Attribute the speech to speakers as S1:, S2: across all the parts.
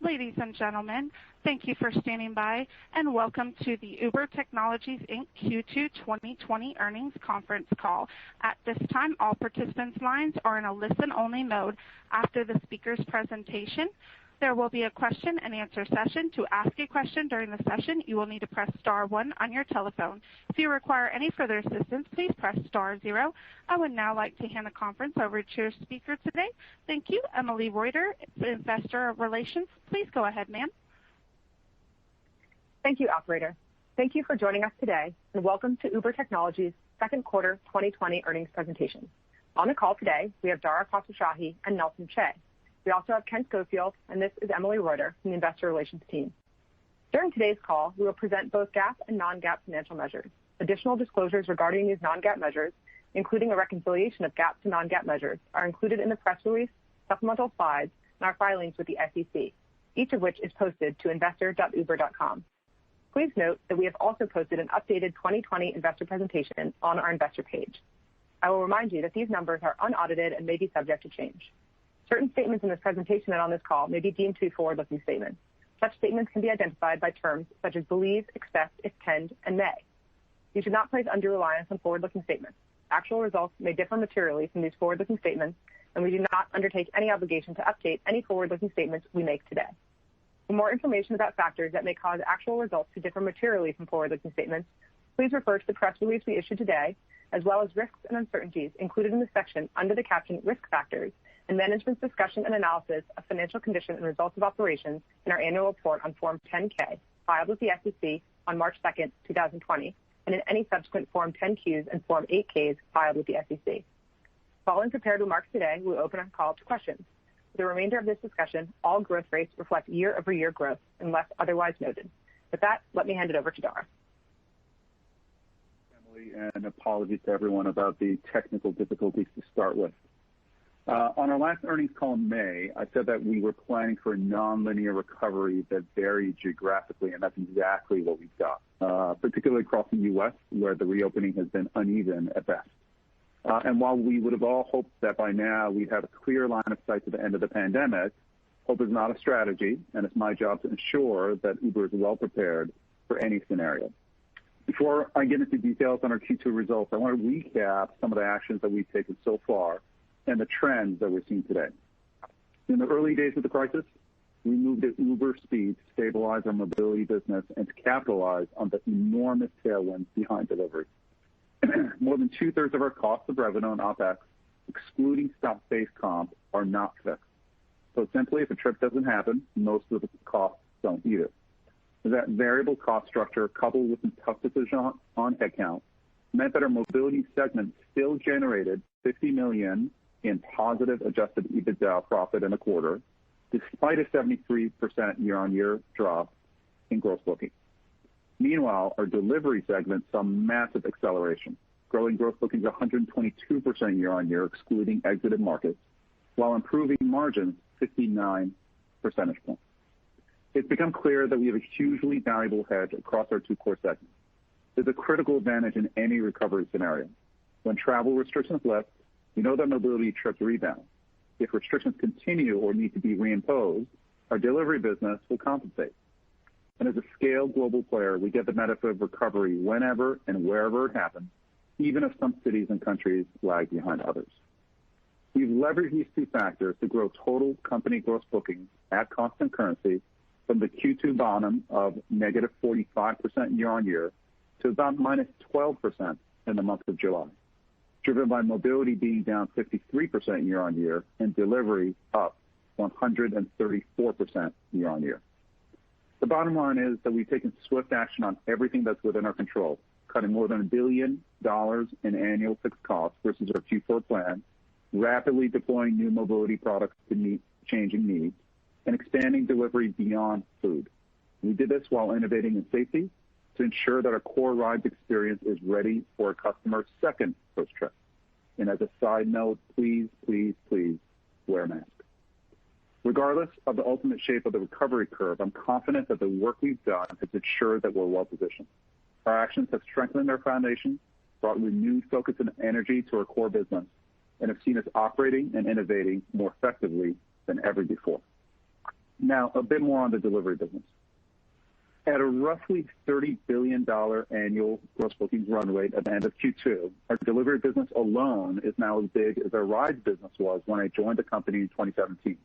S1: Ladies and gentlemen, thank you for standing by, and welcome to the Uber Technologies, Inc. Q2 2020 earnings conference call. At this time, all participants' lines are in a listen-only mode. After the speaker's presentation, there will be a question and answer session. To ask a question during the session, you will need to press star 1 on your telephone. If you require any further assistance, please press star 0. I would now like to hand the conference over to your speaker today. Thank you, Emily Reuter, Investor Relations. Please go ahead, ma'am.
S2: Thank you, operator. Thank you for joining us today, and welcome to Uber Technologies' second quarter 2020 earnings presentation. On the call today, we have Dara Khosrowshahi and Nelson Chai. We also have Ken Schofield, and this is Emily Reuter from the Investor Relations team. During today's call, we will present both GAAP and non-GAAP financial measures. Additional disclosures regarding these non-GAAP measures, including a reconciliation of GAAP to non-GAAP measures, are included in the press release, supplemental slides, and our filings with the SEC, each of which is posted to investor.uber.com. Please note that we have also posted an updated 2020 investor presentation on our investor page. I will remind you that these numbers are unaudited and may be subject to change. Certain statements in this presentation and on this call may be deemed to be forward-looking statements. Such statements can be identified by terms such as believe, expect, intend, and may. You should not place undue reliance on forward-looking statements. Actual results may differ materially from these forward-looking statements, and we do not undertake any obligation to update any forward-looking statements we make today. For more information about factors that may cause actual results to differ materially from forward-looking statements, please refer to the press release we issued today, as well as risks and uncertainties included in the section under the caption Risk Factors and Management's Discussion and Analysis of Financial Condition and Results of Operations in our annual report on Form 10-K, filed with the SEC on March 2nd, 2020, and in any subsequent Form 10-Qs and Form 8-Ks filed with the SEC. Following prepared remarks today, we'll open our call to questions. For the remainder of this discussion, all growth rates reflect year-over-year growth, unless otherwise noted. With that, let me hand it over to Dara.
S3: Emily, and apologies to everyone about the technical difficulties to start with. On our last earnings call in May, I said that we were planning for a nonlinear recovery that varied geographically, and that's exactly what we've got, particularly across the U.S., where the reopening has been uneven at best. And while we would have all hoped that by now we'd have a clear line of sight to the end of the pandemic, hope is not a strategy, and it's my job to ensure that Uber is well prepared for any scenario. Before I get into details on our Q2 results, I want to recap some of the actions that we've taken so far and the trends that we're seeing today. In the early days of the crisis, we moved at Uber speed to stabilize our mobility business and to capitalize on the enormous tailwinds behind delivery. More than 2/3 of our cost of revenue and OPEX, excluding stock-based comp, are not fixed. So simply, if a trip doesn't happen, most of the costs don't either. That variable cost structure, coupled with some tough decisions on headcount, meant that our mobility segment still generated $50 million in positive adjusted EBITDA profit in a quarter, despite a 73% year-on-year drop in gross bookings. Meanwhile, our delivery segment saw massive acceleration, growing gross bookings 122% year-on-year, excluding exited markets, while improving margins 59 percentage points. It's become clear that we have a hugely valuable hedge across our two core segments. There's a critical advantage in any recovery scenario. When travel restrictions lift, we know that mobility trips rebound. If restrictions continue or need to be reimposed, our delivery business will compensate. And as a scaled global player, we get the benefit of recovery whenever and wherever it happens, even if some cities and countries lag behind others. We've leveraged these two factors to grow total company gross bookings at constant currency from the Q2 bottom of negative 45% year-on-year to about minus 12% in the month of July, driven by mobility being down 53% year-on-year and delivery up 134% year-on-year. The bottom line is that we've taken swift action on everything that's within our control, cutting more than $1 billion in annual fixed costs versus our Q4 plan, rapidly deploying new mobility products to meet changing needs, and expanding delivery beyond food. We did this while innovating in safety to ensure that our core rides experience is ready for a customer's second post-trip. And as a side note, please, please, please wear a mask. Regardless of the ultimate shape of the recovery curve, I'm confident that the work we've done has ensured that we're well positioned. Our actions have strengthened our foundation, brought renewed focus and energy to our core business, and have seen us operating and innovating more effectively than ever before. Now, a bit more on the delivery business. At a roughly $30 billion annual gross bookings run rate at the end of Q2, our delivery business alone is now as big as our rides business was when I joined the company in 2017.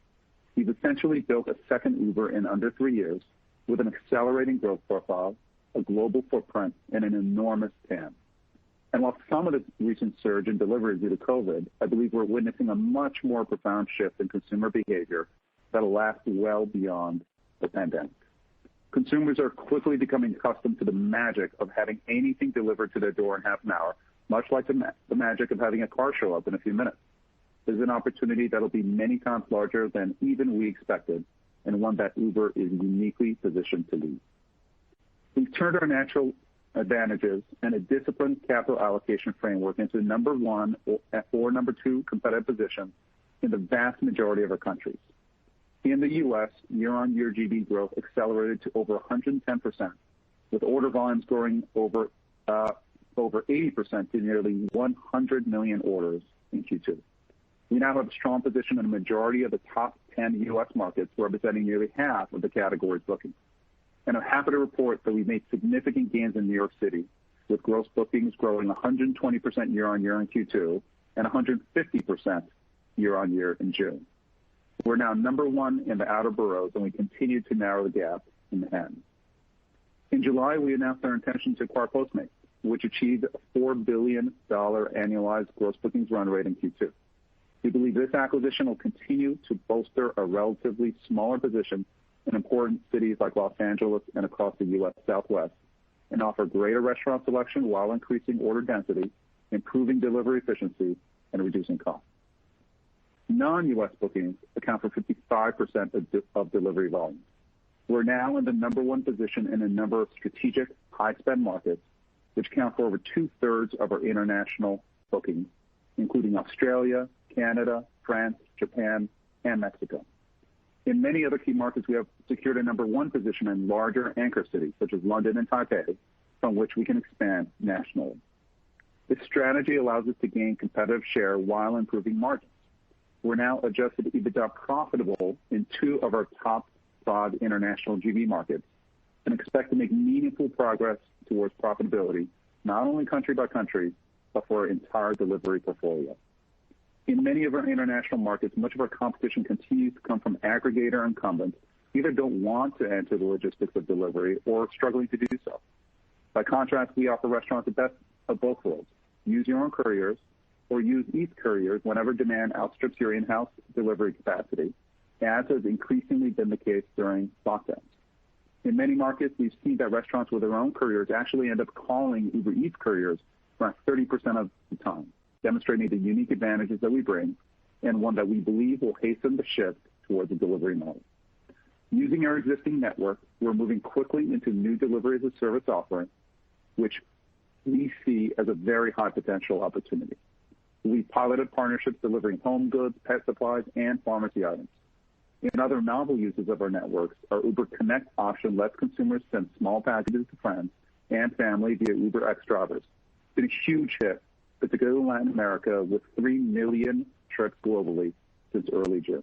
S3: We've essentially built a second Uber in under 3 years with an accelerating growth profile, a global footprint, and an enormous TAM. And while some of the recent surge in delivery due to COVID, I believe we're witnessing a much more profound shift in consumer behavior that'll last well beyond the pandemic. Consumers are quickly becoming accustomed to the magic of having anything delivered to their door in half an hour, much like the magic of having a car show up in a few minutes. This is an opportunity that'll be many times larger than even we expected, and one that Uber is uniquely positioned to lead. We've turned our natural advantages and a disciplined capital allocation framework into number one or number two competitive positions in the vast majority of our countries. In the U.S., year-on-year GB growth accelerated to over 110%, with order volumes growing over 80% to nearly 100 million orders in Q2. We now have a strong position in a majority of the top 10 U.S. markets, representing nearly half of the category's bookings. And I'm happy to report that we made significant gains in New York City, with gross bookings growing 120% year-on-year in Q2 and 150% year-on-year in June. We're now number one in the outer boroughs, and we continue to narrow the gap in Manhattan. In July, we announced our intention to acquire Postmates, which achieved a $4 billion annualized gross bookings run rate in Q2. We believe this acquisition will continue to bolster a relatively smaller position in important cities like Los Angeles and across the U.S. Southwest, and offer greater restaurant selection while increasing order density, improving delivery efficiency, and reducing costs. Non-U.S. bookings account for 55% of delivery volume. We're now in the number one position in a number of strategic high-spend markets, which account for over 2/3 of our international bookings, including Australia, Canada, France, Japan, and Mexico. In many other key markets, we have secured a number one position in larger anchor cities, such as London and Taipei, from which we can expand nationally. This strategy allows us to gain competitive share while improving margins. We're now adjusted EBITDA profitable in 2 of our top 5 international GB markets and expect to make meaningful progress towards profitability, not only country by country, but for our entire delivery portfolio. In many of our international markets, much of our competition continues to come from aggregator incumbents who either don't want to enter the logistics of delivery or are struggling to do so. By contrast, we offer restaurants the best of both worlds. Use your own couriers or use Eats couriers whenever demand outstrips your in-house delivery capacity, as has increasingly been the case during lockdowns. In many markets, we've seen that restaurants with their own couriers actually end up calling Uber Eats couriers around 30% of the time, demonstrating the unique advantages that we bring and one that we believe will hasten the shift towards a delivery model. Using our existing network, we're moving quickly into new delivery as a service offering, which we see as a very high potential opportunity. We piloted partnerships delivering home goods, pet supplies, and pharmacy items. In other novel uses of our networks, our Uber Connect option lets consumers send small packages to friends and family via UberX drivers. It's been a huge hit, particularly in Latin America, with 3 million trips globally since early June.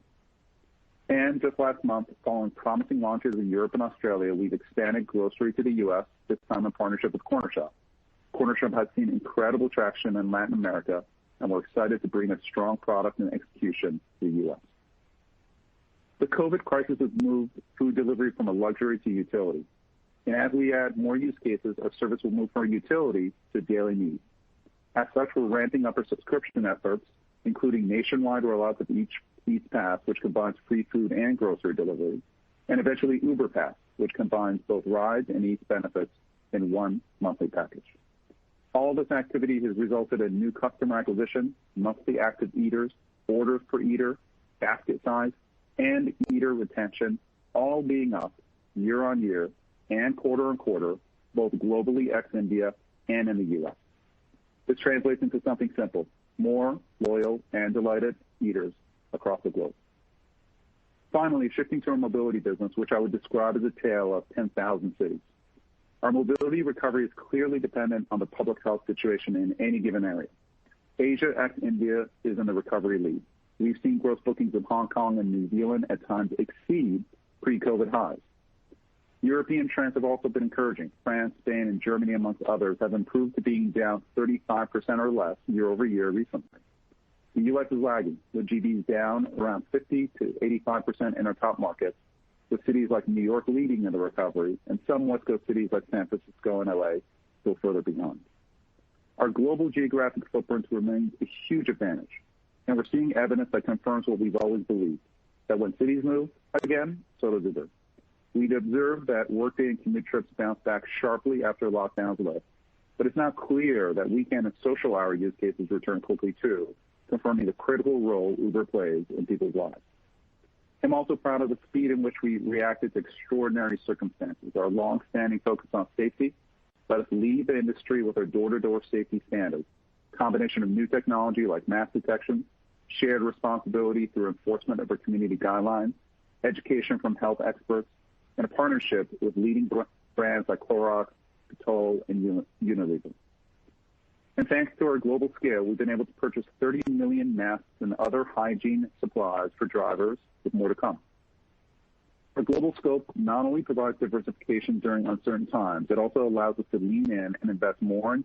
S3: And just last month, following promising launches in Europe and Australia, we've expanded grocery to the U.S., this time in partnership with Cornershop. Cornershop has seen incredible traction in Latin America, and we're excited to bring a strong product and execution to the U.S. The COVID crisis has moved food delivery from a luxury to utility. And as we add more use cases, our service will move from utility to daily need. As such, we're ramping up our subscription efforts, including nationwide rollouts of Eats Pass, which combines free food and grocery delivery, and eventually Uber Pass, which combines both rides and Eats benefits in one monthly package. All this activity has resulted in new customer acquisition, monthly active eaters, orders per eater, basket size, and eater retention, all being up year on year and quarter on quarter, both globally ex-India and in the U.S. This translates into something simple: more loyal and delighted eaters across the globe. Finally, shifting to our mobility business, which I would describe as a tale of 10,000 cities. Our mobility recovery is clearly dependent on the public health situation in any given area. Asia ex-India is in the recovery lead. We've seen gross bookings in Hong Kong and New Zealand at times exceed pre-COVID highs. European trends have also been encouraging. France, Spain, and Germany, amongst others, have improved to being down 35% or less year over year recently. The U.S. is lagging, with GDP down around 50 to 85% in our top markets, with cities like New York leading in the recovery, and some West Coast cities like San Francisco and LA still further behind. Our global geographic footprint remains a huge advantage, and we're seeing evidence that confirms what we've always believed, that when cities move again, so does Uber. We'd observed that workday and commute trips bounced back sharply after lockdowns lift, but it's now clear that weekend and social hour use cases return quickly too, confirming the critical role Uber plays in people's lives. I'm also proud of the speed in which we reacted to extraordinary circumstances. Our long-standing focus on safety let us lead the industry with our door-to-door safety standards, a combination of new technology like mass detection, shared responsibility through enforcement of our community guidelines, education from health experts, and a partnership with leading brands like Clorox, Dettol, and Unilever. And thanks to our global scale, we've been able to purchase 30 million masks and other hygiene supplies for drivers, with more to come. Our global scope not only provides diversification during uncertain times, it also allows us to lean in and invest more in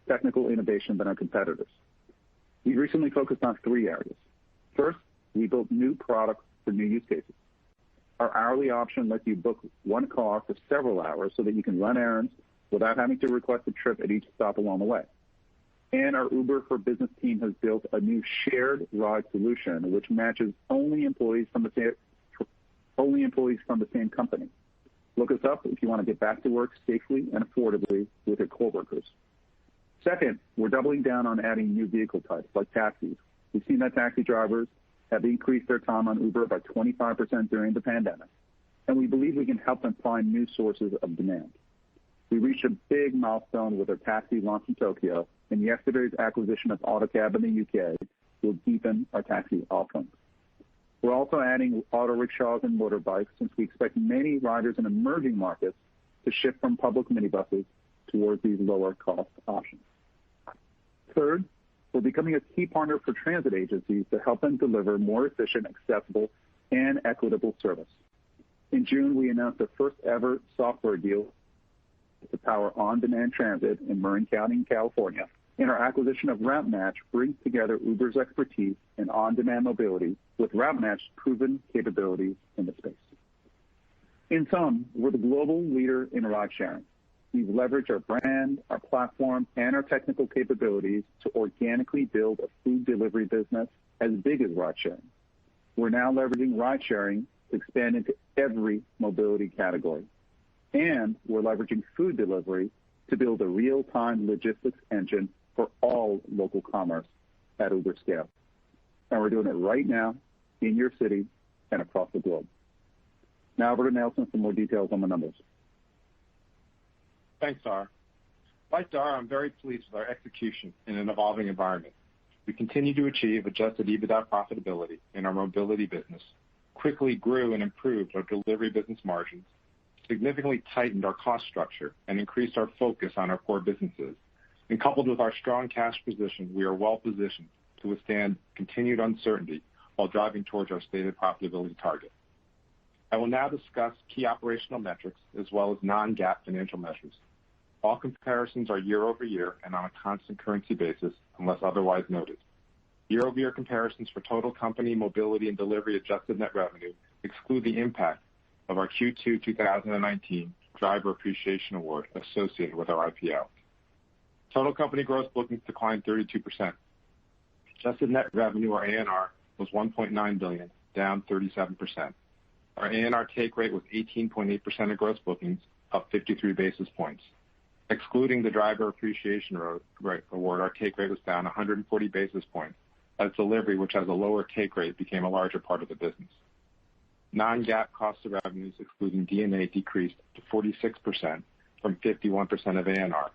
S3: technical innovation than our competitors. We recently focused on 3 areas. First, we built new products for new use cases. Our hourly option lets you book one car for several hours so that you can run errands without having to request a trip at each stop along the way. And our Uber for Business team has built a new shared ride solution which matches only employees from the same company. Look us up if you want to get back to work safely and affordably with your coworkers. Second, we're doubling down on adding new vehicle types like taxis. We've seen that taxi drivers have increased their time on Uber by 25% during the pandemic, and we believe we can help them find new sources of demand. We reached a big milestone with our taxi launch in Tokyo, and yesterday's acquisition of AutoCab in the UK will deepen our taxi offerings. We're also adding auto rickshaws and motorbikes since we expect many riders in emerging markets to shift from public minibuses towards these lower cost options. Third, we're becoming a key partner for transit agencies to help them deliver more efficient, accessible, and equitable service. In June, we announced the first ever software deal to power on-demand transit in Marin County, California. And our acquisition of RouteMatch brings together Uber's expertise in on-demand mobility with RouteMatch's proven capabilities in the space. In sum, we're the global leader in ride sharing. We've leveraged our brand, our platform, and our technical capabilities to organically build a food delivery business as big as ride sharing. We're now leveraging ride sharing to expand into every mobility category. And we're leveraging food delivery to build a real-time logistics engine for all local commerce at Uber scale. And we're doing it right now in your city and across the globe. Now over to Nelson for more details on the numbers.
S4: Thanks, Dara. Like Dara, I'm very pleased with our execution in an evolving environment. We continue to achieve adjusted EBITDA profitability in our mobility business, quickly grew and improved our delivery business margins, significantly tightened our cost structure, and increased our focus on our core businesses. And coupled with our strong cash position, we are well positioned to withstand continued uncertainty while driving towards our stated profitability target. I will now discuss key operational metrics as well as non-GAAP financial measures. All comparisons are year over year and on a constant currency basis unless otherwise noted. Year-over-year comparisons for total company mobility and delivery adjusted net revenue exclude the impact of our Q2 2019 driver appreciation award associated with our IPO. Total company gross bookings declined 32%. Adjusted net revenue, or ANR, was $1.9 billion, down 37%. Our ANR take rate was 18.8% of gross bookings, up 53 basis points. Excluding the driver appreciation award, our take rate was down 140 basis points, as delivery, which has a lower take rate, became a larger part of the business. Non-GAAP cost of revenues, excluding D&A, decreased to 46% from 51% of ANR.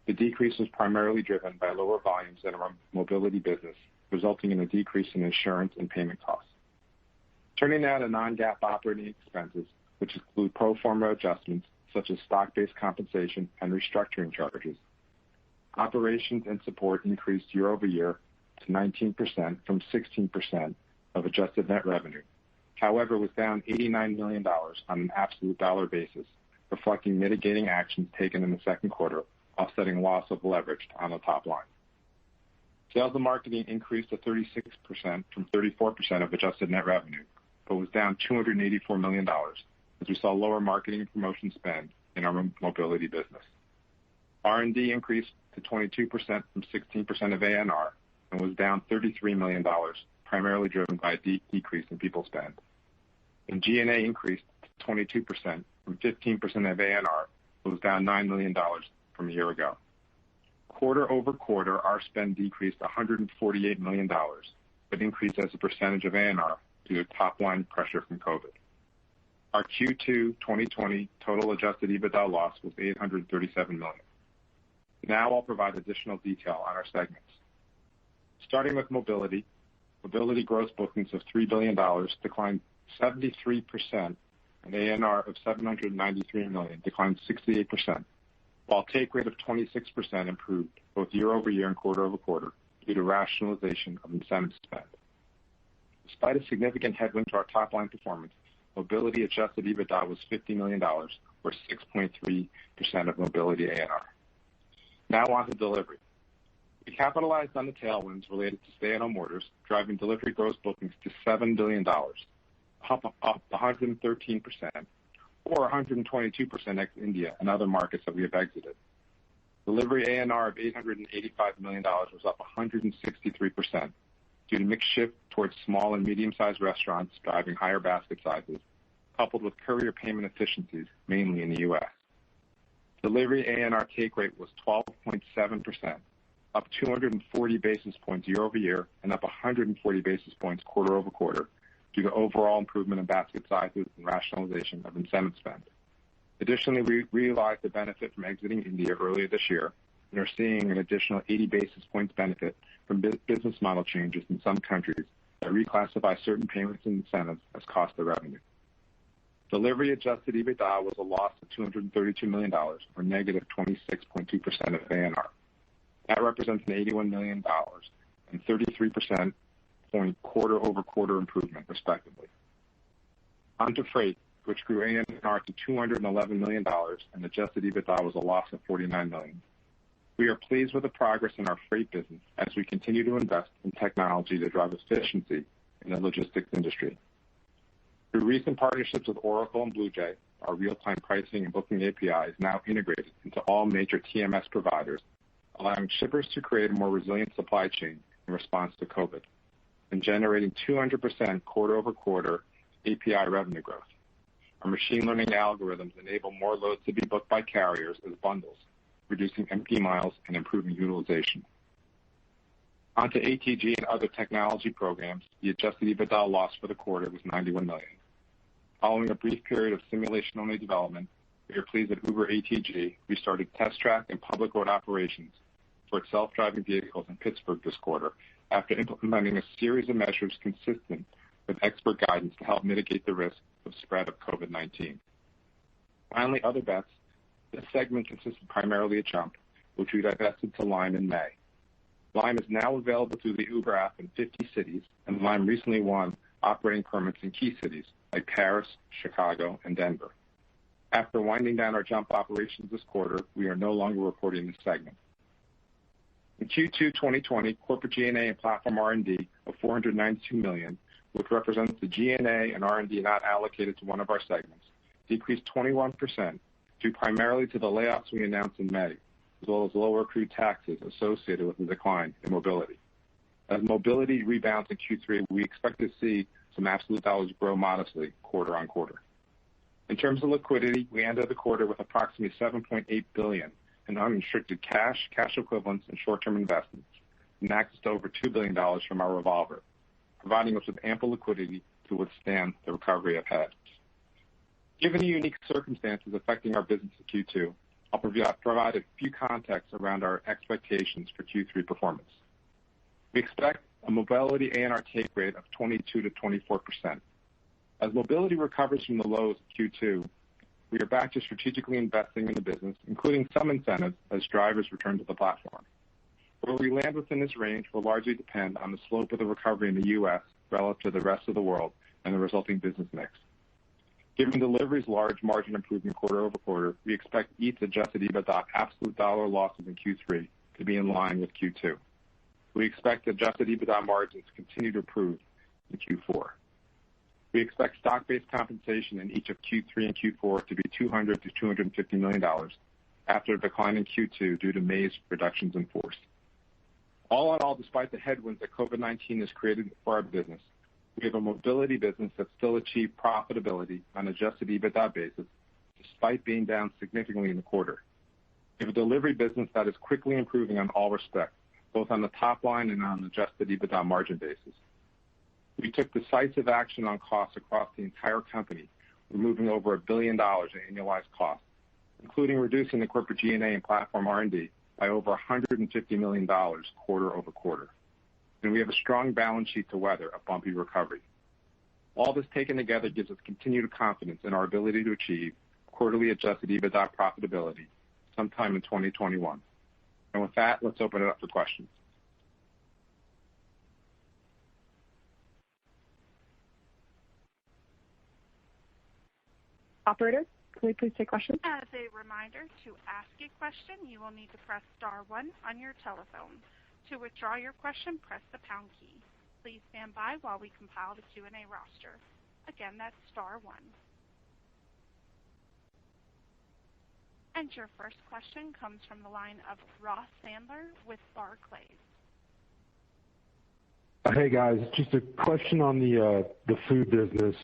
S4: The decrease was primarily driven by lower volumes in our mobility business, resulting in a decrease in insurance and payment costs. Turning now to non-GAAP operating expenses, which include pro forma adjustments such as stock-based compensation and restructuring charges. Operations and support increased year over year to 19% from 16% of adjusted net revenue. However, was down $89 million on an absolute dollar basis, reflecting mitigating actions taken in the second quarter, offsetting loss of leverage on the top line. Sales and marketing increased to 36% from 34% of adjusted net revenue, but was down $284 million as we saw lower marketing and promotion spend in our mobility business. R&D increased to 22% from 16% of ANR and was down $33 million, primarily driven by a decrease in people spend. And G&A increased to 22% from 15% of ANR, but was down $9 million from a year ago. Quarter over quarter, our spend decreased $148 million, but increased as a percentage of ANR due to top-line pressure from COVID. Our Q2 2020 total adjusted EBITDA loss was $837 million. Now I'll provide additional detail on our segments. Starting with mobility, mobility gross bookings of $3 billion declined 73%, and ANR of $793 million declined 68%, while take rate of 26% improved both year over year and quarter over quarter due to rationalization of incentive spend. Despite a significant headwind to our top-line performance, mobility adjusted EBITDA was $50 million, or 6.3% of mobility ANR. Now on to delivery. We capitalized on the tailwinds related to stay-at-home orders, driving delivery gross bookings to $7 billion, up 113%, or 122% ex India and other markets that we have exited. Delivery ANR of $885 million was up 163% due to mix shift towards small and medium-sized restaurants driving higher basket sizes, coupled with courier payment efficiencies, mainly in the U.S. Delivery ANR take rate was 12.7%, up 240 basis points year over year and up 140 basis points quarter over quarter due to overall improvement in basket sizes and rationalization of incentive spend. Additionally, we realized the benefit from exiting India earlier this year and are seeing an additional 80 basis points benefit from business model changes in some countries that reclassify certain payments and incentives as cost of revenue. Delivery adjusted EBITDA was a loss of $232 million, or negative 26.2% of ANR. That represents an $81 million and 33% point quarter-over-quarter improvement, respectively. On to freight, which grew ANR to $211 million, and adjusted EBITDA was a loss of $49 million. We are pleased with the progress in our freight business as we continue to invest in technology to drive efficiency in the logistics industry. Through recent partnerships with Oracle and BlueJay, our real-time pricing and booking API is now integrated into all major TMS providers, allowing shippers to create a more resilient supply chain in response to COVID, and generating 200% quarter-over-quarter API revenue growth. Our machine learning algorithms enable more loads to be booked by carriers as bundles, reducing empty miles and improving utilization. On to ATG and other technology programs, the adjusted EBITDA loss for the quarter was $91 million. Following a brief period of simulation-only development, we are pleased that Uber ATG restarted test track and public road operations for its self-driving vehicles in Pittsburgh this quarter after implementing a series of measures consistent with expert guidance to help mitigate the risk of spread of COVID-19. Finally, other bets. This segment consisted primarily of Jump, which we divested to Lime in May. Lime is now available through the Uber app in 50 cities, and Lime recently won operating permits in key cities like Paris, Chicago, and Denver. After winding down our Jump operations this quarter, we are no longer reporting this segment. In Q2 2020, corporate G&A and platform R&D of $492 million, which represents the G&A and R&D not allocated to one of our segments, decreased 21% due primarily to the layoffs we announced in May, as well as lower accrued taxes associated with the decline in mobility. As mobility rebounds in Q3, we expect to see some absolute dollars grow modestly quarter on quarter. In terms of liquidity, we ended the quarter with approximately $7.8 billion in unrestricted cash, cash equivalents, and short-term investments, and access to over $2 billion from our revolver, providing us with ample liquidity to withstand the recovery ahead. Given the unique circumstances affecting our business in Q2, I'll provide a few contexts around our expectations for Q3 performance. We expect a mobility ANR take rate of 22 to 24%. As mobility recovers from the lows of Q2, we are back to strategically investing in the business, including some incentives as drivers return to the platform. Where we land within this range will largely depend on the slope of the recovery in the U.S. relative to the rest of the world and the resulting business mix. Given Delivery's large margin improvement quarter-over-quarter, we expect Eats adjusted EBITDA absolute dollar losses in Q3 to be in line with Q2. We expect adjusted EBITDA margins to continue to improve in Q4. We expect stock-based compensation in each of Q3 and Q4 to be $200 to $250 million after a decline in Q2 due to May's reductions in force. All in all, despite the headwinds that COVID-19 has created for our business, we have a mobility business that still achieved profitability on adjusted EBITDA basis despite being down significantly in the quarter. We have a delivery business that is quickly improving on all respects, both on the top line and on an adjusted EBITDA margin basis. We took decisive action on costs across the entire company, removing over $1 billion in annualized costs, including reducing the corporate G&A and platform R&D by over $150 million quarter-over-quarter. And we have a strong balance sheet to weather a bumpy recovery. All this taken together gives us continued confidence in our ability to achieve quarterly adjusted EBITDA profitability sometime in 2021. And with that, let's open it up for questions.
S2: Operator, can we please take questions?
S1: As a reminder, to ask a question, you will need to press star one on your telephone. To withdraw your question, press the pound key. Please stand by while we compile the Q&A roster. Again, that's star one. And your first question comes from the line of Ross Sandler with Barclays.
S5: Hey guys, just a question on the food business.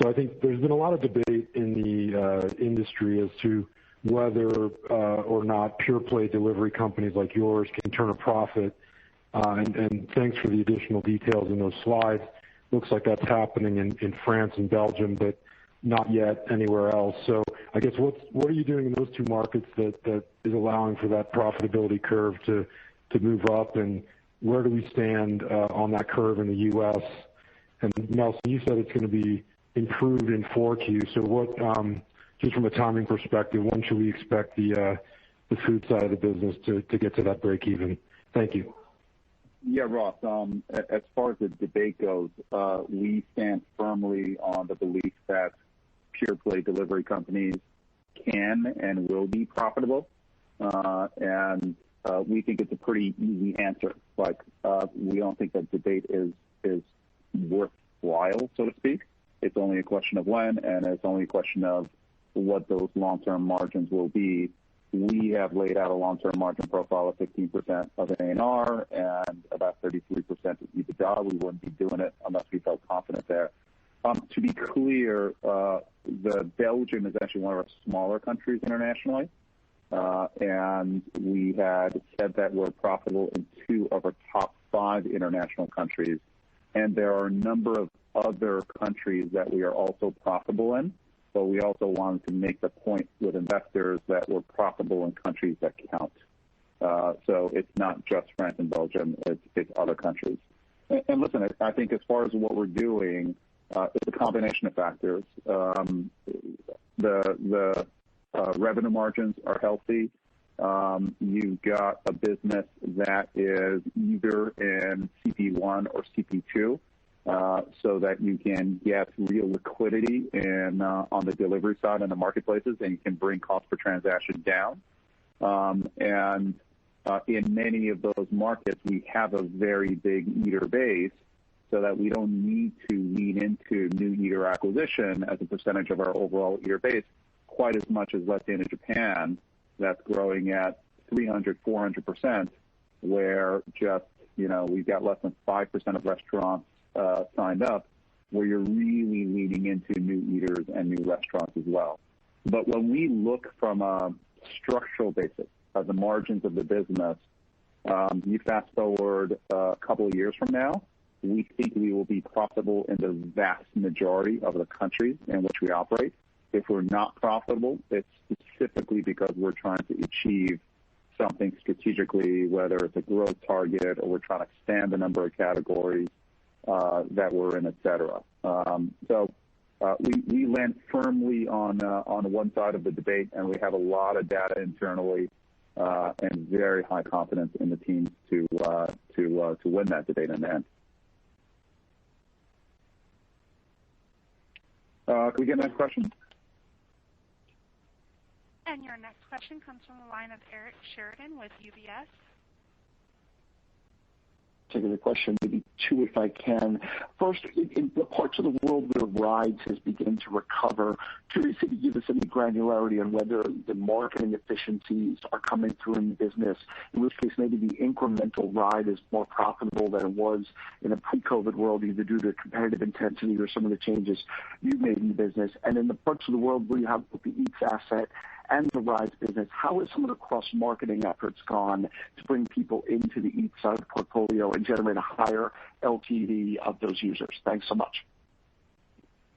S5: So I think there's been a lot of debate in the industry as to whether or not pure play delivery companies like yours can turn a profit. And thanks for the additional details in those slides. Looks like that's happening in France and Belgium, but not yet anywhere else. So I guess what are you doing in those two markets that is allowing for that profitability curve to move up, and where do we stand on that curve in the U.S.? And Nelson, you said it's going to be improved in 4Q. So what, just from a timing perspective, when should we expect the food side of the business to get to that break even? Thank you.
S3: Yeah, Ross, as far as the debate goes, we stand firmly on the belief that pure play delivery companies can and will be profitable. And we think it's a pretty easy answer. Like, we don't think that debate is worthwhile, so to speak. It's only a question of when, and it's only a question of what those long-term margins will be. We have laid out a long-term margin profile of 15% of ANR and about 33% of EBITDA. We wouldn't be doing it unless we felt confident there. To be clear, the Belgium is actually one of our smaller countries internationally, and we had said that we're profitable in 2 of our top 5 international countries, and there are a number of other countries that we are also profitable in, but we also wanted to make the point with investors that we're profitable in countries that count. So it's not just France and Belgium, it's other countries. And listen, I think as far as what we're doing, it's a combination of factors. The revenue margins are healthy. You've got a business that is either in CP1 or CP2, so that you can get real liquidity on the delivery side in the marketplaces, and you can bring cost per transaction down. And in many of those markets, we have a very big eater base, so that we don't need to lean into new eater acquisition as a percentage of our overall eater base quite as much as, let's say, in Japan, that's growing at 300, 400%, where just, we've got less than 5% of restaurants signed up, where you're really leaning into new eaters and new restaurants as well. But when we look from a structural basis of the margins of the business, you fast forward a couple of years from now, we think we will be profitable in the vast majority of the countries in which we operate. If we're not profitable, it's specifically because we're trying to achieve something strategically, whether it's a growth target or we're trying to expand the number of categories that we're in, et cetera. So we land firmly on one side of the debate, and we have a lot of data internally and very high confidence in the teams to win that debate in the end. Can we get next question?
S1: And your next question comes from the line of Eric Sheridan with UBS.
S6: Taking the question, maybe two if I can. First, in the parts of the world where rides has begun to recover, curious if you give us any granularity on whether the marketing efficiencies are coming through in the business, in which case maybe the incremental ride is more profitable than it was in a pre-COVID world, either due to competitive intensity or some of the changes you've made in the business. And in the parts of the world where you have both the Eats asset and the rides business, how has some of the cross-marketing efforts gone to bring people into the Eats side of the portfolio and generate a higher LTV of those users? Thanks so much.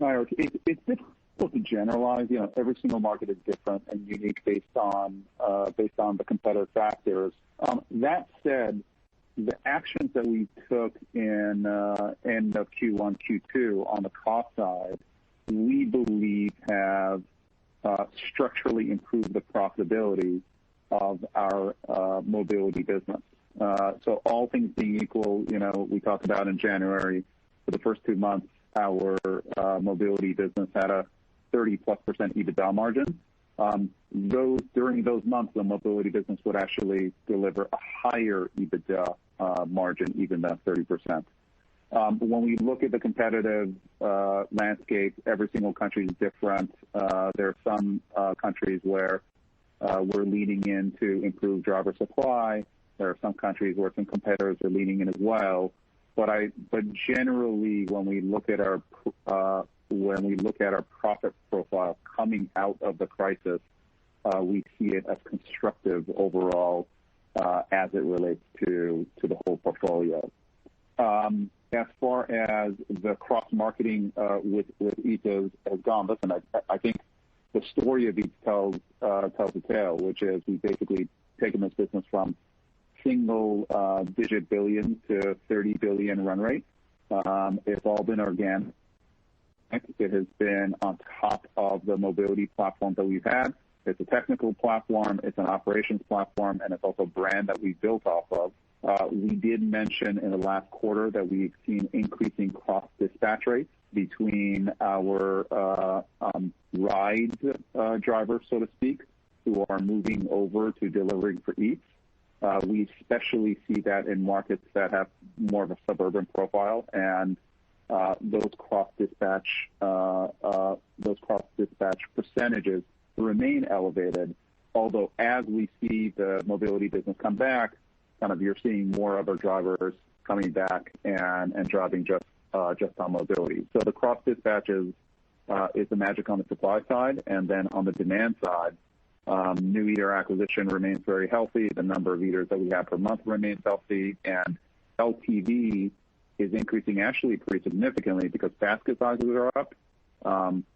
S3: Eric, it's difficult to generalize. Every single market is different and unique based on the competitive factors. That said, the actions that we took in end of Q1, Q2 on the cost side, we believe have structurally improve the profitability of our mobility business. So all things being equal, we talked about in January, for the first 2 months, our mobility business had a 30+% EBITDA margin. During those months, the mobility business would actually deliver a higher EBITDA margin, even than 30%. When we look at the competitive landscape, every single country is different. There are some countries where we're leaning in to improve driver supply. There are some countries where some competitors are leaning in as well. But generally, when we look at our profit profile coming out of the crisis, we see it as constructive overall as it relates to the whole portfolio. As far as the cross-marketing with Eats has gone, listen, I think the story of Eats tells a tale, which is we've basically taken this business from single-digit billions to 30 billion run rate. It's all been organic. It has been on top of the mobility platform that we've had. It's a technical platform, it's an operations platform, and it's also a brand that we built off of. We did mention in the last quarter that we've seen increasing cross-dispatch rates between our ride drivers, so to speak, who are moving over to delivering for Eats. We especially see that in markets that have more of a suburban profile, and those cross-dispatch percentages remain elevated. Although as we see the mobility business come back, you're seeing more of our drivers coming back and driving just on mobility. So the cross dispatches is the magic on the supply side, and then on the demand side, new eater acquisition remains very healthy. The number of eaters that we have per month remains healthy, and LTV is increasing actually pretty significantly because basket sizes are up,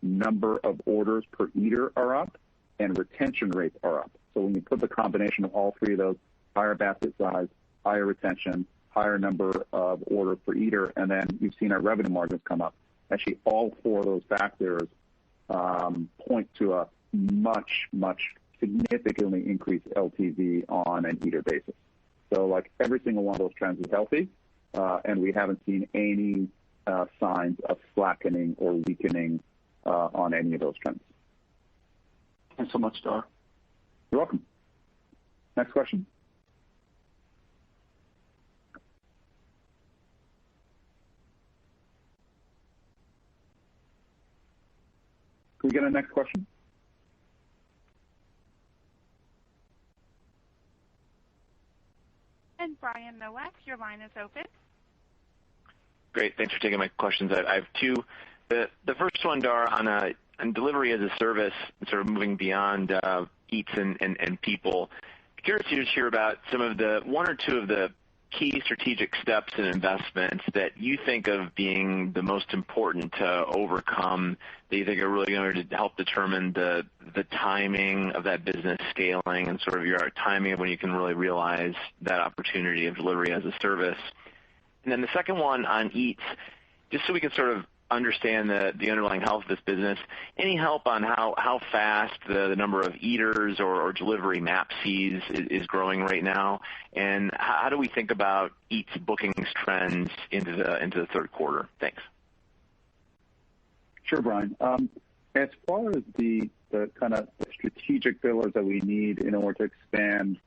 S3: number of orders per eater are up, and retention rates are up. So when you put the combination of all three of those, higher basket size, higher retention, higher number of orders per eater, and then you've seen our revenue margins come up. Actually, all four of those factors point to a much significantly increased LTV on an eater basis. So every single one of those trends is healthy, and we haven't seen any signs of slackening or weakening on any of those trends.
S6: Thanks so much, Dara.
S3: You're welcome. Next question. Can we get a next question?
S1: And Brian Nowak, your line is open.
S7: Great. Thanks for taking my questions. I have two. The first one, Dara, on delivery as a service, sort of moving beyond Eats and people. Curious to just hear about some of the one or two of the key strategic steps and investments that you think of being the most important to overcome, that you think are really going to help determine the timing of that business scaling and sort of your timing of when you can really realize that opportunity of delivery as a service. And then the second one on Eats, just so we can sort of understand the underlying health of this business, any help on how fast the number of eaters or delivery MAPCs is growing right now, and how do we think about Eats bookings trends into the third quarter? Thanks.
S3: Sure, Brian. As far as the kind of strategic pillars that we need in order to expand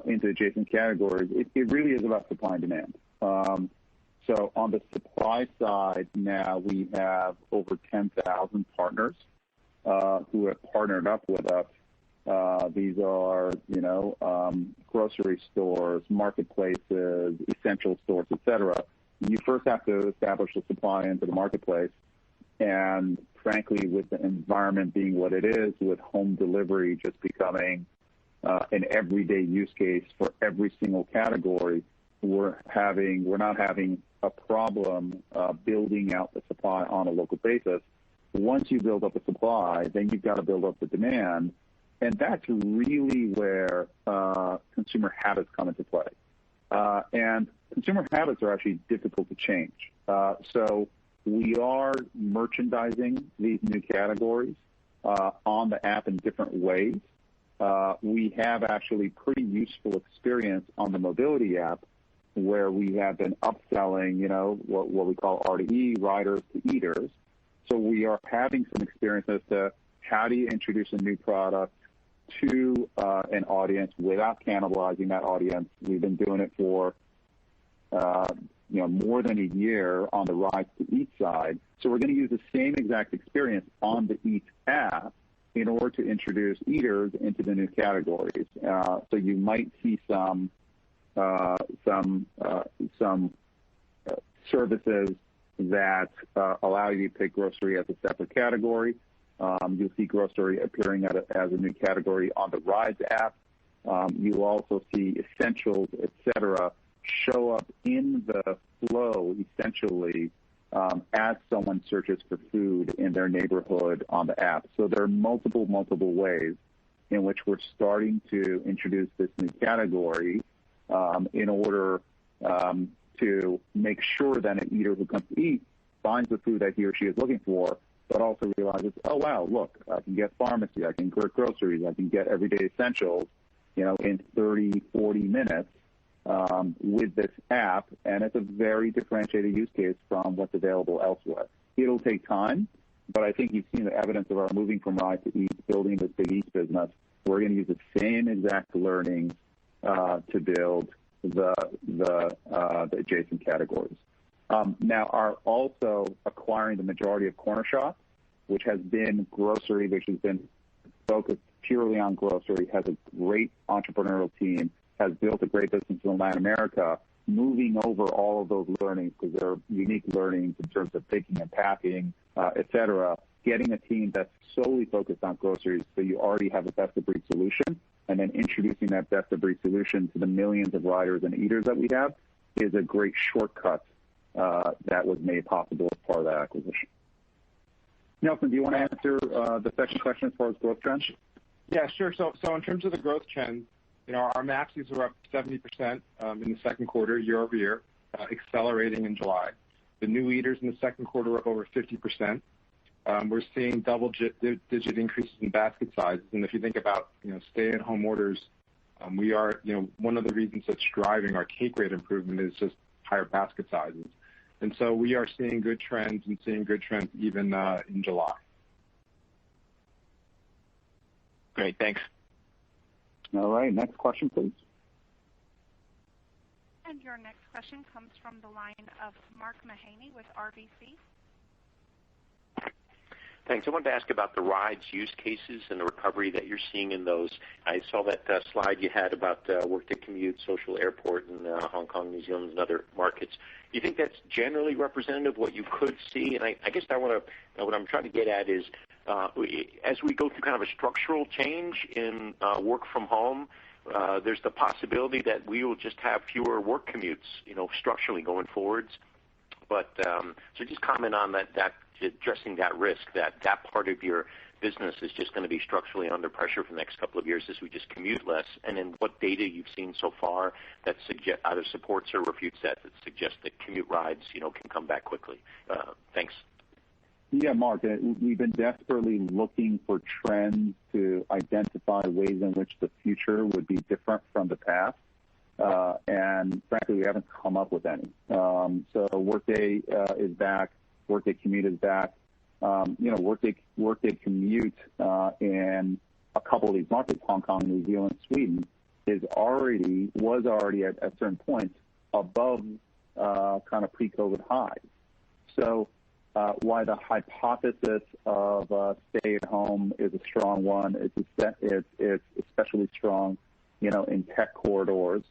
S3: into adjacent categories, it really is about supply and demand. So on the supply side now, we have over 10,000 partners who have partnered up with us. These are, grocery stores, marketplaces, essential stores, et cetera. You first have to establish the supply into the marketplace. And frankly, with the environment being what it is, with home delivery just becoming an everyday use case for every single category, we're not having a problem building out the supply on a local basis. Once you build up the supply, then you've got to build up the demand. And that's really where consumer habits come into play. And consumer habits are actually difficult to change. So we are merchandising these new categories on the app in different ways. We have actually pretty useful experience on the mobility app where we have been upselling, what we call R2E, riders to eaters. So we are having some experience as to how do you introduce a new product to an audience without cannibalizing that audience. We've been doing it for more than a year on the Rides to Eat side. So we're going to use the same exact experience on the Eat app in order to introduce eaters into the new categories. So you might see some services that allow you to pick grocery as a separate category. You'll see grocery appearing as a new category on the Rides app. You'll also see essentials, et cetera, show up in the flow essentially as someone searches for food in their neighborhood on the app. So there are multiple ways in which we're starting to introduce this new category in order to make sure that an eater who comes to eat finds the food that he or she is looking for, but also realizes, oh, wow, look, I can get pharmacy, I can get groceries, I can get everyday essentials, in 30, 40 minutes with this app, and it's a very differentiated use case from what's available elsewhere. It'll take time, but I think you've seen the evidence of our moving from Ride to Eat, building this big Eats business. We're going to use the same exact learnings to build the adjacent categories. Now, are also acquiring the majority of Corner Shop, which has been grocery, which has been focused purely on grocery, has a great entrepreneurial team, has built a great business in Latin America, moving over all of those learnings because they're unique learnings in terms of picking and packing, et cetera, getting a team that's solely focused on groceries so you already have a best-of-breed solution, and then introducing that best-of-breed solution to the millions of riders and eaters that we have is a great shortcut that was made possible as part of that acquisition. Nelson, do you want to answer the second question as far as growth trends?
S4: Yeah, sure. So in terms of the growth trends, our MAPCs were up 70% in the second quarter, year over year, accelerating in July. The new eaters in the second quarter were up over 50%. We're seeing double-digit increases in basket sizes, and if you think about stay-at-home orders, we are one of the reasons that's driving our take rate improvement is just higher basket sizes, and so we are seeing good trends and seeing good trends even in July.
S7: Great, thanks.
S3: All right, next question, please.
S1: And your next question comes from the line of Mark Mahaney with RBC.
S8: Thanks. I wanted to ask about the rides use cases and the recovery that you're seeing in those. I saw that slide you had about work to commute, social airport in Hong Kong, New Zealand, and other markets. Do you think that's generally representative of what you could see? And I guess what I'm trying to get at is as we go through kind of a structural change in work from home, there's the possibility that we will just have fewer work commutes, structurally going forwards. But so just comment on that addressing that risk, that part of your business is just going to be structurally under pressure for the next couple of years as we just commute less, and then what data you've seen so far that either supports or refutes that suggests that commute rides, can come back quickly. Thanks.
S3: Yeah, Mark, we've been desperately looking for trends to identify ways in which the future would be different from the past. And frankly, we haven't come up with any. So Workday is back. Workday Commute is back. workday commute in a couple of these markets, Hong Kong, New Zealand, Sweden, was already at certain points above kind of pre-COVID highs. So why the hypothesis of stay at home is a strong one, it's especially strong, in tech corridors.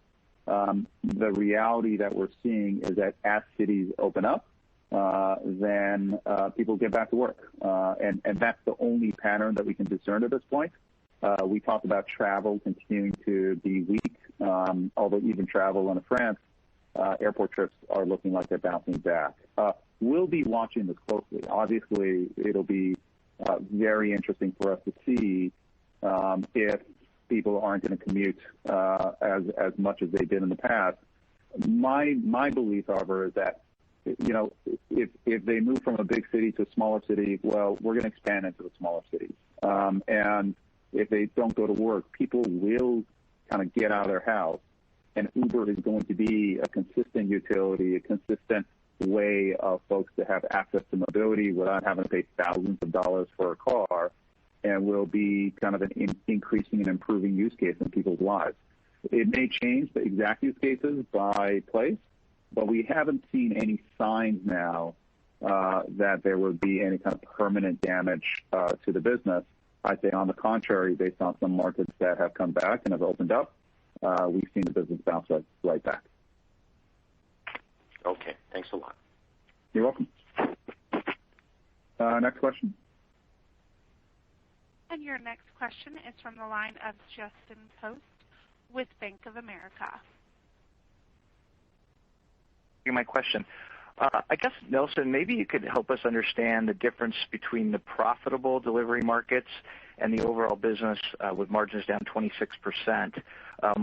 S3: The reality that we're seeing is that as cities open up, then people get back to work. And that's the only pattern that we can discern at this point. We talked about travel continuing to be weak, although even travel in France, airport trips are looking like they're bouncing back. We'll be watching this closely. Obviously, it'll be very interesting for us to see if people aren't going to commute as much as they did in the past. My belief, however, is that if they move from a big city to a smaller city, well, we're going to expand into the smaller cities. And if they don't go to work, people will kind of get out of their house, and Uber is going to be a consistent utility, a consistent way of folks to have access to mobility without having to pay thousands of dollars for a car, and will be kind of an increasing and improving use case in people's lives. It may change the exact use cases by place, but we haven't seen any signs now that there would be any kind of permanent damage to the business. I'd say on the contrary, based on some markets that have come back and have opened up, we've seen the business bounce right back.
S8: Okay, thanks a lot.
S3: You're welcome. Next question.
S1: And your next question is from the line of Justin Post with Bank of America.
S9: My question. I guess, Nelson, maybe you could help us understand the difference between the profitable delivery markets and the overall business with margins down 26%.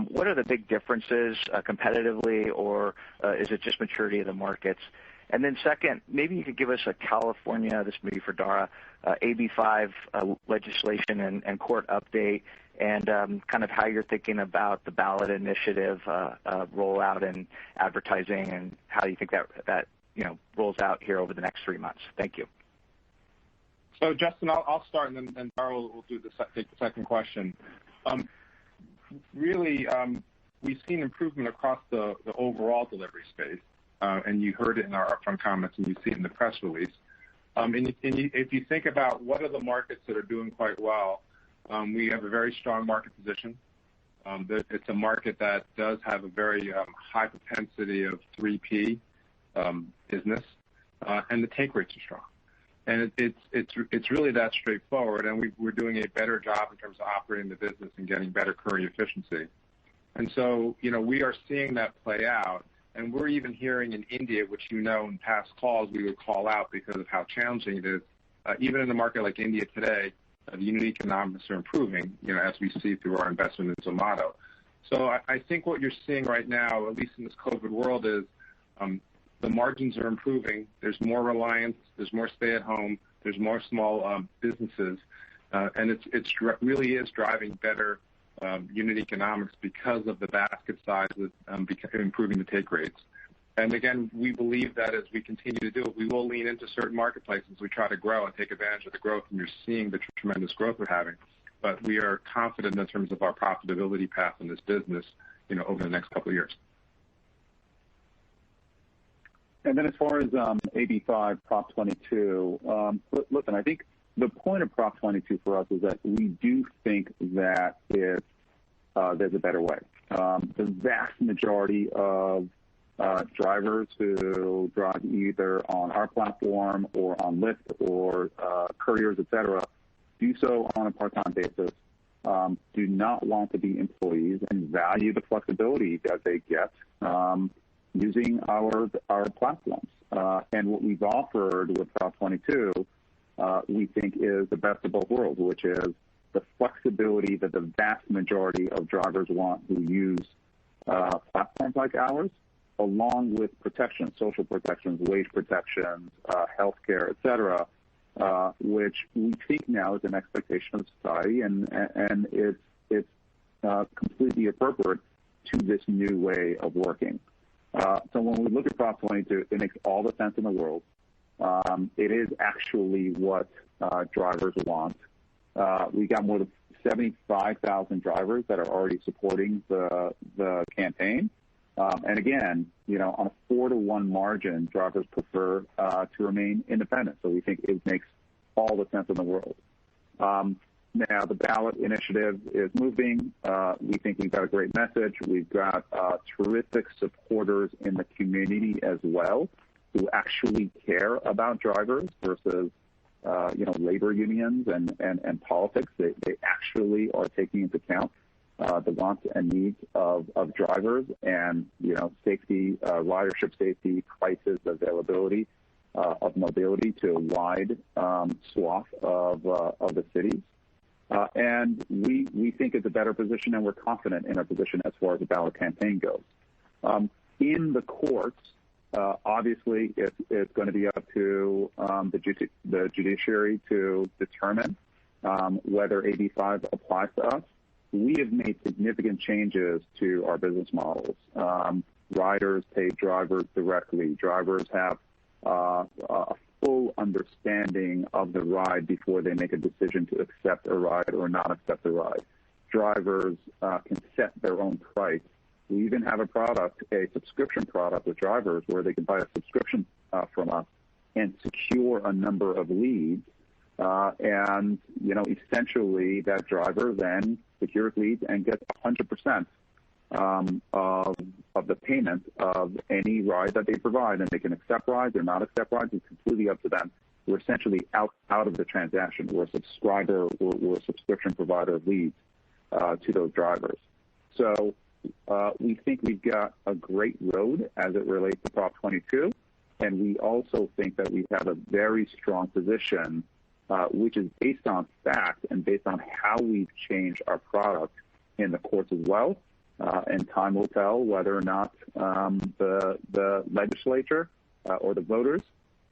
S9: What are the big differences competitively, or is it just maturity of the markets? And then second, maybe you could give us a California, this may be for Dara, AB5 legislation and court update, and kind of how you're thinking about the ballot initiative rollout and advertising, and how you think that rolls out here over the next 3 months. Thank you.
S4: So, Justin, I'll start, and then Dara will take the second question. We've seen improvement across the overall delivery space, and you heard it in our upfront comments, and you see it in the press release. If you think about what are the markets that are doing quite well, we have a very strong market position. It's a market that does have a very high propensity of 3P business, and the take rates are strong. And it's really that straightforward, and we're doing a better job in terms of operating the business and getting better current efficiency. And so, we are seeing that play out, and we're even hearing in India, which in past calls we would call out because of how challenging it is. Even in a market like India today, the unit economics are improving, as we see through our investment in Zomato. So I think what you're seeing right now, at least in this COVID world, is the margins are improving. There's more reliance. There's more stay-at-home. There's more small businesses, and it really is driving better unit economics because of the basket sizes improving the take rates. And again, we believe that as we continue to do it, we will lean into certain marketplaces. We try to grow and take advantage of the growth, and you're seeing the tremendous growth we're having. But we are confident in terms of our profitability path in this business, over the next couple of years.
S3: And then as far as AB5, Prop 22, listen, I think the point of Prop 22 for us is that we do think that there's a better way. The vast majority of drivers who drive either on our platform or on Lyft or couriers, et cetera, do so on a part-time basis, do not want to be employees, and value the flexibility that they get using our platforms. And what we've offered with Prop 22, we think is the best of both worlds, which is the flexibility that the vast majority of drivers want who use platforms like ours, along with protection, social protections, wage protections, healthcare, et cetera, which we think now is an expectation of society, and it's completely appropriate to this new way of working. So when we look at Prop 22, it makes all the sense in the world. It is actually what drivers want. We got more than 75,000 drivers that are already supporting the campaign. And again, on a 4-to-1 margin, drivers prefer to remain independent. So we think it makes all the sense in the world. Now, the ballot initiative is moving. We think we've got a great message. We've got terrific supporters in the community as well who actually care about drivers versus, labor unions and politics. They actually are taking into account the wants and needs of drivers and, safety, ridership safety, prices, availability of mobility to a wide swath of the cities. And we think it's a better position, and we're confident in our position as far as the ballot campaign goes. In the courts, obviously, it's going to be up to the judiciary to determine whether AB 5 applies to us. We have made significant changes to our business models. Riders pay drivers directly. Drivers have a full understanding of the ride before they make a decision to accept a ride or not accept a ride. Drivers can set their own price. We even have a subscription product with drivers where they can buy a subscription from us and secure a number of leads. And essentially that driver then secures leads and gets 100% of the payment of any ride that they provide, and they can accept rides or not accept rides. It's completely up to them. We're essentially out of the transaction. We're a subscriber, we're a subscription provider of leads to those drivers. So we think we've got a great road as it relates to Prop 22, and we also think that we have a very strong position, which is based on fact and based on how we've changed our product in the courts as well. And time will tell whether or not the legislature or the voters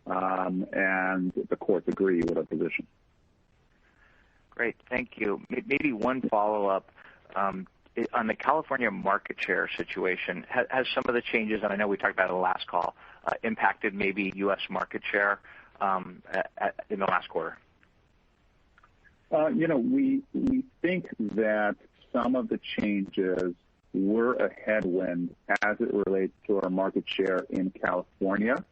S3: and the courts agree with our position.
S9: Great, thank you. Maybe one follow-up. On the California market share situation, has some of the changes, and I know we talked about it in the last call, impacted maybe U.S. market share in the last quarter?
S3: We think that some of the changes were a headwind as it relates to our market share in California.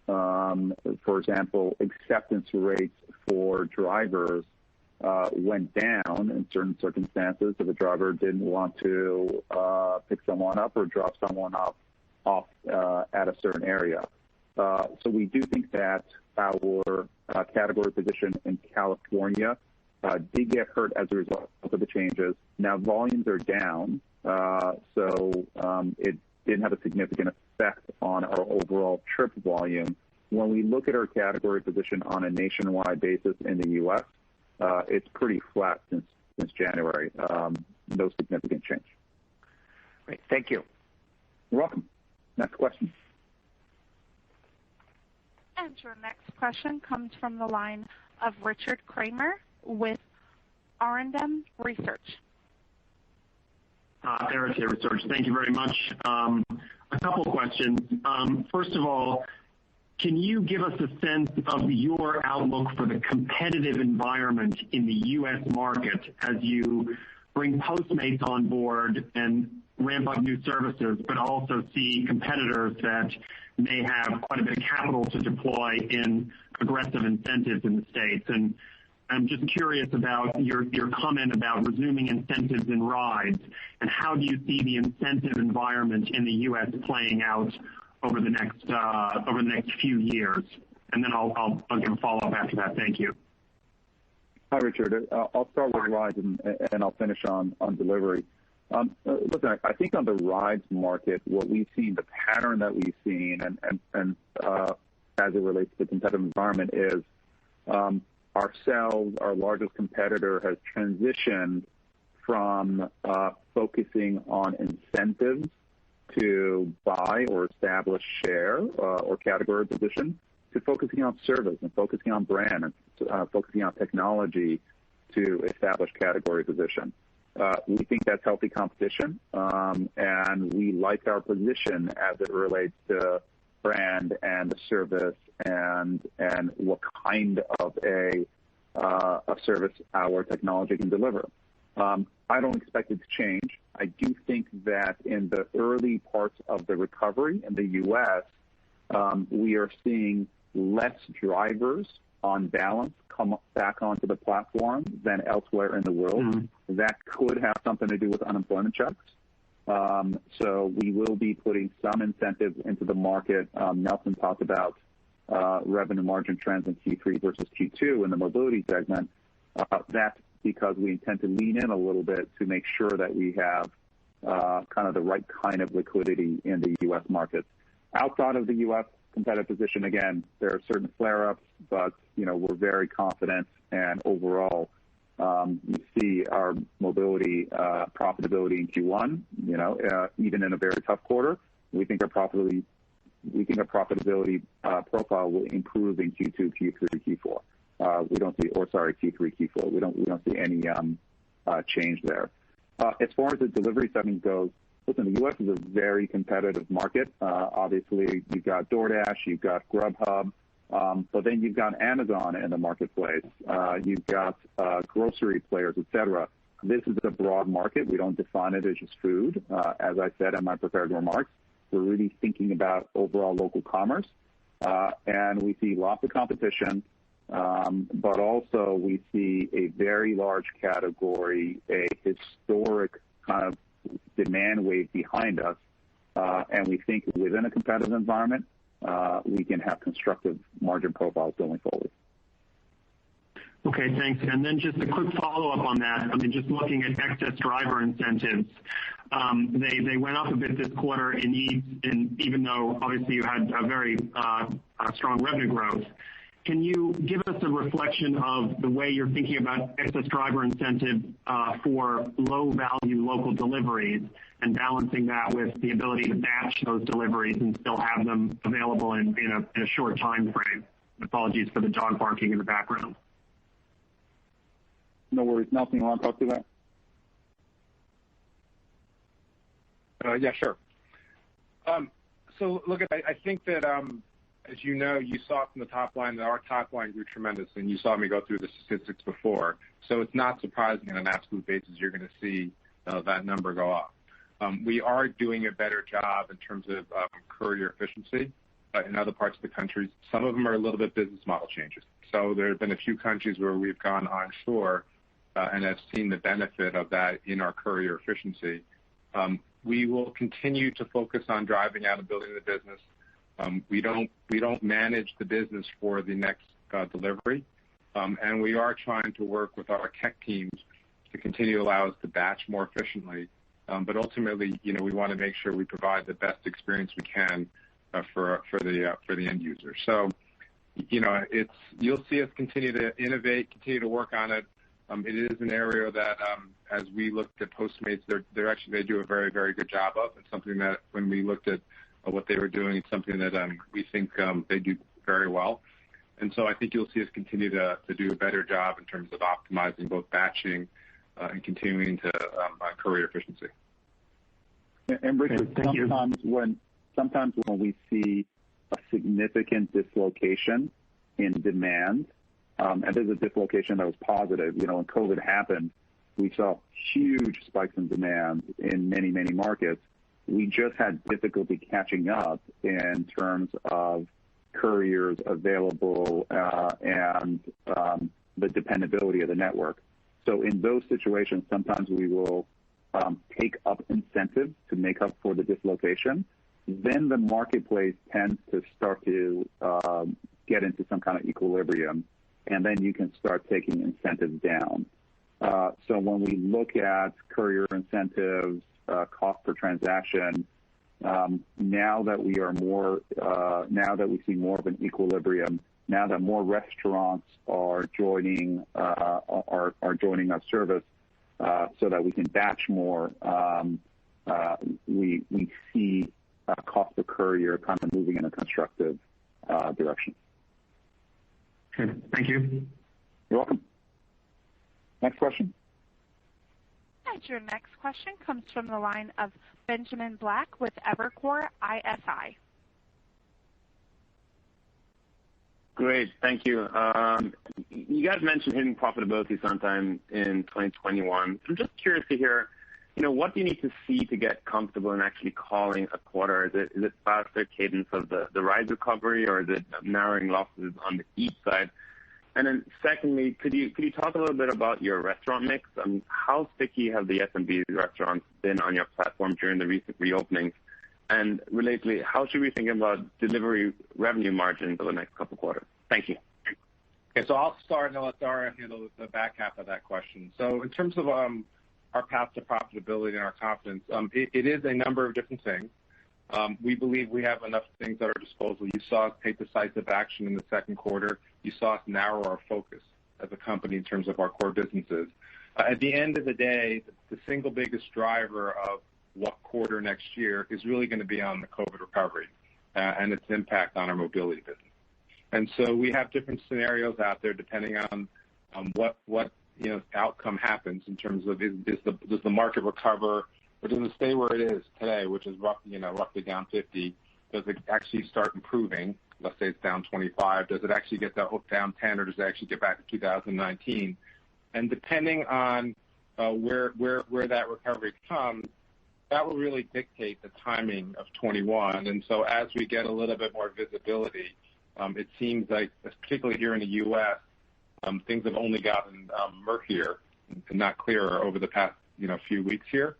S3: For example, acceptance rates for drivers went down in certain circumstances if a driver didn't want to pick someone up or drop someone off at a certain area. So we do think that our category position in California did get hurt as a result of the changes. Now volumes are down, so it didn't have a significant effect on our overall trip volume. When we look at our category position on a nationwide basis in the U.S., it's pretty flat since January. No significant change.
S9: Great. Thank you.
S3: You're welcome. Next question.
S1: And your next question comes from the line of Richard Kramer with R&M Research.
S10: R&M Research. Thank you very much. A couple questions. First of all, can you give us a sense of your outlook for the competitive environment in the U.S. market as you bring Postmates on board and ramp up new services, but also see competitors that may have quite a bit of capital to deploy in aggressive incentives in the States? And I'm just curious about your comment about resuming incentives in rides, and how do you see the incentive environment in the U.S. playing out over the next few years? And then I'll give a follow-up after that. Thank you.
S3: Hi, Richard. I'll start with rides and I'll finish on delivery. Listen, I think on the rides market, what we've seen, the pattern that we've seen, and as it relates to the competitive environment is ourselves, our largest competitor, has transitioned from focusing on incentives to buy or establish share or category position to focusing on service and focusing on brand and focusing on technology to establish category position. We think that's healthy competition, and we like our position as it relates to brand and the service and what kind of a service our technology can deliver. I don't expect it to change. I do think that in the early parts of the recovery in the U.S., we are seeing less drivers on balance come back onto the platform than elsewhere in the world. Mm-hmm. That could have something to do with unemployment checks. So we will be putting some incentives into the market. Nelson talked about revenue margin trends in Q3 versus Q2 in the mobility segment. That's because we intend to lean in a little bit to make sure that we have kind of the right kind of liquidity in the U.S. market. Outside of the U.S. competitive position, again, there are certain flare-ups, but we're very confident, and overall, you see our mobility profitability in Q1. Even in a very tough quarter, we think our profitability profile will improve in Q2, Q3, Q4. Q3, Q4. We don't see any change there. As far as the delivery segment goes, listen, the U.S. is a very competitive market. Obviously, you've got DoorDash, you've got Grubhub, but then you've got Amazon in the marketplace. You've got grocery players, et cetera. This is a broad market. We don't define it as just food. As I said in my prepared remarks, we're really thinking about overall local commerce, and we see lots of competition. But also we see a very large category, a historic kind of demand wave behind us, and we think within a competitive environment, we can have constructive margin profiles going forward.
S10: Okay, thanks. And then just a quick follow-up on that. I mean, just looking at excess driver incentives, they went up a bit this quarter in Eats, and even though obviously you had a very strong revenue growth. Can you give us a reflection of the way you're thinking about excess driver incentive for low-value local deliveries and balancing that with the ability to batch those deliveries and still have them available in a short time frame? Apologies for the dog barking in the background.
S3: No worries. Nelson, you want to talk to that?
S4: Yeah, sure. So look, I think that as you know, you saw from the top line that our top line grew tremendously, and you saw me go through the statistics before. So it's not surprising on an absolute basis you're going to see that number go up. We are doing a better job in terms of courier efficiency in other parts of the country. Some of them are a little bit business model changes. So there have been a few countries where we've gone onshore and have seen the benefit of that in our courier efficiency. We will continue to focus on driving out and building the business. We don't manage the business for the next delivery, and we are trying to work with our tech teams to continue to allow us to batch more efficiently. But ultimately, we want to make sure we provide the best experience we can for the end user. So, you'll see us continue to innovate, continue to work on it. It is an area that, as we looked at Postmates, they do a very, very good job of. It's something that when we looked at what they were doing, it's something that we think they do very well. And so I think you'll see us continue to do a better job in terms of optimizing both batching and continuing to courier efficiency.
S3: And Richard, sometimes when we see a significant dislocation in demand, and there's a dislocation that was positive. When COVID happened, we saw huge spikes in demand in many, many markets. We just had difficulty catching up in terms of couriers available and the dependability of the network. So in those situations, sometimes we will take up incentives to make up for the dislocation. Then the marketplace tends to start to get into some kind of equilibrium, and then you can start taking incentives down. So when we look at courier incentives, cost per transaction, now that we see more of an equilibrium, now that more restaurants are joining our service, so that we can batch more, we see cost per courier kind of moving in a constructive direction.
S10: Okay, thank you.
S3: You're welcome. Next question.
S1: And your next question comes from the line of Benjamin Black with Evercore ISI.
S11: Great. Thank you. You guys mentioned hitting profitability sometime in 2021. I'm just curious to hear, what do you need to see to get comfortable in actually calling a quarter? Is it faster cadence of the ride recovery, or is it narrowing losses on the eat side? And then secondly, could you talk a little bit about your restaurant mix? How sticky have the F&B restaurants been on your platform during the recent reopenings? And relatedly, how should we think about delivery revenue margins over the next couple quarters? Thank you.
S4: Okay, so I'll start and I'll let Dara handle the back half of that question. So in terms of our path to profitability and our confidence, it is a number of different things. We believe we have enough things at our disposal. You saw us take decisive action in the second quarter. You saw us narrow our focus as a company in terms of our core businesses. At the end of the day, the single biggest driver of what quarter next year is really going to be on the COVID recovery and its impact on our mobility business. And so we have different scenarios out there depending on what outcome happens in terms of does the market recover, or does it stay where it is today, which is roughly down 50? Does it actually start improving? Let's say it's down 25. Does it actually get down 10, or does it actually get back to 2019? And depending on where that recovery comes, that will really dictate the timing of 21. And so as we get a little bit more visibility, it seems like, particularly here in the U.S., things have only gotten murkier and not clearer over the past few weeks here.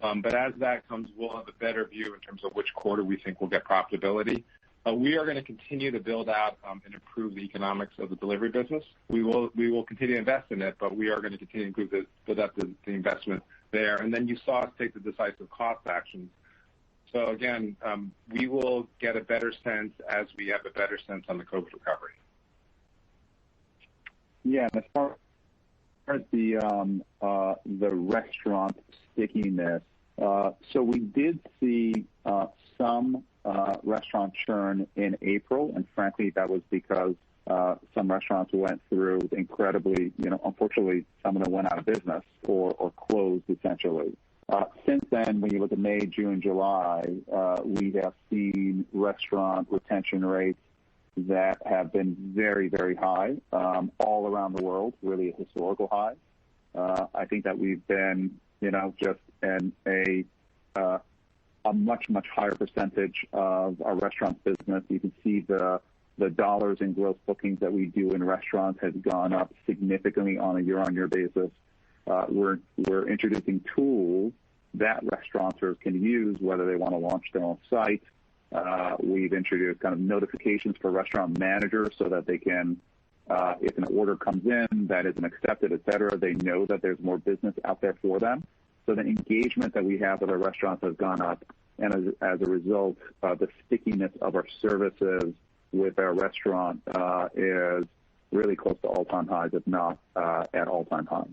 S4: But as that comes, we'll have a better view in terms of which quarter we think we'll get profitability. We are going to continue to build out and improve the economics of the delivery business. We will continue to invest in it, but we are going to continue to build up the investment there. And then you saw us take the decisive cost actions. So again, we will get a better sense as we have a better sense on the COVID recovery.
S3: Yeah, as far as the restaurant stickiness, so we did see some restaurant churn in April, and frankly, that was because some restaurants went through incredibly, unfortunately, some of them went out of business or closed essentially. Since then, when you look at May, June, July, we have seen restaurant retention rates that have been very, very high all around the world, really a historical high. I think that we've been, just in a much, much higher percentage of our restaurant business. You can see the dollars in gross bookings that we do in restaurants has gone up significantly on a year-on-year basis. We're introducing tools that restaurateurs can use, whether they want to launch their own site. We've introduced kind of notifications for restaurant managers so that they can, if an order comes in that isn't accepted, et cetera, they know that there's more business out there for them. So the engagement that we have with our restaurants has gone up, and as a result, the stickiness of our services with our restaurant is really close to all-time highs, if not at all-time highs.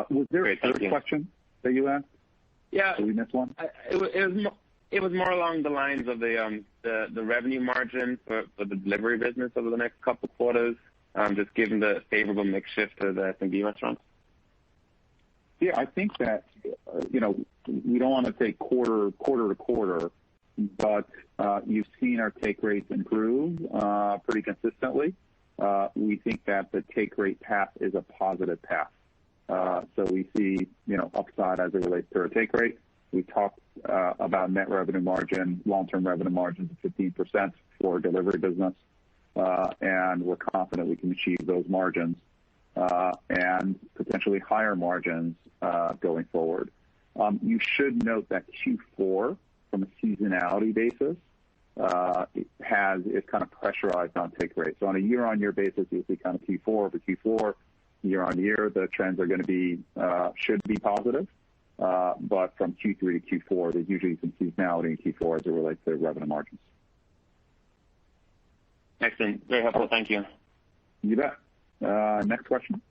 S3: Was there a third question that you asked?
S11: Yeah.
S3: Did we miss one?
S11: It was more along the lines of the revenue margin for the delivery business over the next couple of quarters, just given the favorable mix shift to the F&B restaurants.
S3: Yeah, I think that, we don't want to take quarter to quarter, but you've seen our take rates improve pretty consistently. We think that the take rate path is a positive path. So we see, upside as it relates to our take rate. We talked about net revenue margin, long-term revenue margins of 15% for our delivery business, and we're confident we can achieve those margins and potentially higher margins going forward. You should note that Q4, from a seasonality basis, is kind of pressurized on take rate. So on a year-on-year basis, you see kind of Q4 over Q4. Year-on-year, the trends are going to be should be positive, but from Q3 to Q4, there's usually some seasonality in Q4 as it relates to revenue margins.
S11: Excellent. Very helpful. Thank you.
S3: You bet. Next question.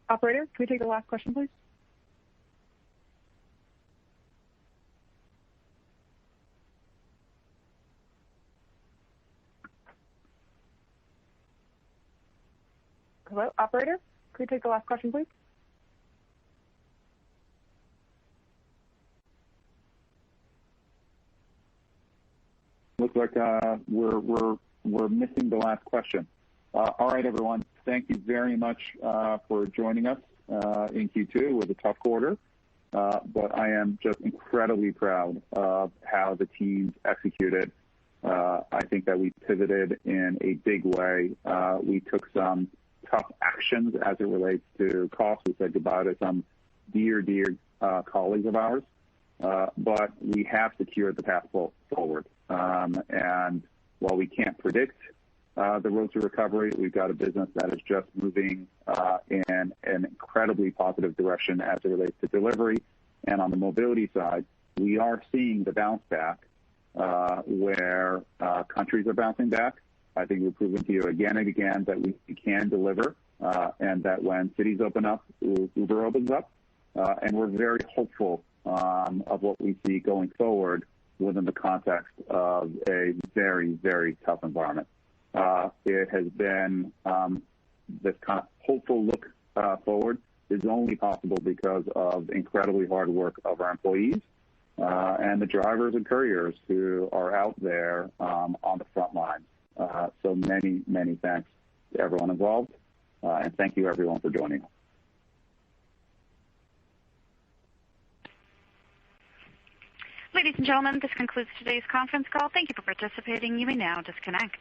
S2: Operator, can we take the last question, please? Hello, operator? Can we take the last question, please?
S3: looks like we're missing the last question. All right, everyone. Thank you very much for joining us in Q2. It was a tough quarter, but I am just incredibly proud of how the teams executed. I think that we pivoted in a big way. We took some tough actions as it relates to cost. We said goodbye to some dear colleagues of ours, but we have secured the path forward. And while we can't predict the road to recovery, we've got a business that is just moving in an incredibly positive direction as it relates to delivery. And on the mobility side, we are seeing the bounce back where countries are bouncing back. I think we've proven to you again and again that we can deliver, and that when cities open up, Uber opens up. And we're very hopeful of what we see going forward within the context of a very, very tough environment. It has been this kind of hopeful look forward is only possible because of incredibly hard work of our employees and the drivers and couriers who are out there on the front lines. So many, many thanks to everyone involved, and thank you everyone for joining us.
S12: Ladies and gentlemen, this concludes today's conference call. Thank you for participating. You may now disconnect.